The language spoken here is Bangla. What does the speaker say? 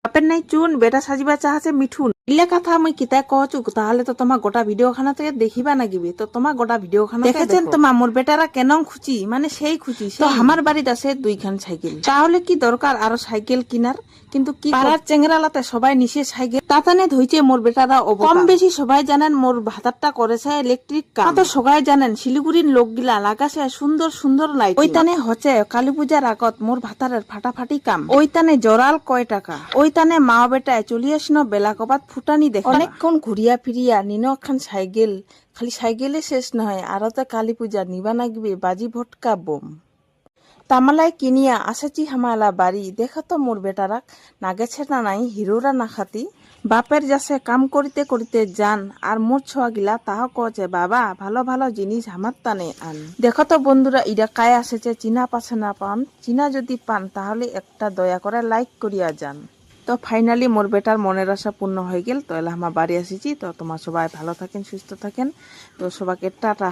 বাপের নাই চুন বেটা সাজিবা চাহাছে মিঠুন ইলে কথা আমি কিতাই কহছু তাহলে তো তোমার গোটা ভিডিও খানাতে দেখিবা নাগিবি তো তোমার গোটা ভিডিও খানা দেখেছেন তোমার মোর বেটারা কেন খুঁচি মানে সেই খুঁচি তো আমার বাড়িতে আছে 2খান সাইকেল তাহলে কি দরকার আরো সাইকেল কিনার কিন্তু কি পাড়ার চেংরালাতে সবাই নিচে সাইকেল তাতানে ধইছে মোর বেটারা কম বেশি সবাই জানেন মোর ভাতারটা করেছে ইলেকট্রিক কাম তো সবাই জানেন শিলিগুড়ির লোকগিলা লাগাছে সুন্দর সুন্দর লাইট ওইটানে হচ্ছে কালী পূজার আগত মোর ভাতারের ফাটাফাটি কাম ওইটানে জোরাল কয় টাকা ওইটানে মা বেটায় চলি আসিন বেলা কবাত ফুটানি দেখে অনেকক্ষণ ঘুরিয়া ফিরিয়া নিন একখান সাইকেল খালি সাইকেলে শেষ নয় আরো তো কালী পূজা নিবা নাগবে বাজি ভটকা বোম তামালাই কিনিয়া আসেছি হামালা বাড়ি দেখা তো মোর বেটারাক না গেছে না নাই হিরোরা না খাতি বাপের যাসে কাম করিতে করিতে যান আর মোর ছোয়া গিলা তাহ কছে বাবা ভালো ভালো জিনিস আমার টানে আন দেখো তো বন্ধুরা ইরা কায় আসেছে চিনা পাশে না পান চিনা যদি পান তাহলে একটা দয়া করে লাইক করিয়া যান তো ফাইনালি মোর বেটার মনের আশা পূর্ণ হয়ে গেল তো এলা আমার বাড়ি আসিছি তো তোমার সবাই ভালো থাকেন সুস্থ থাকেন তো সবাইকে টাটা।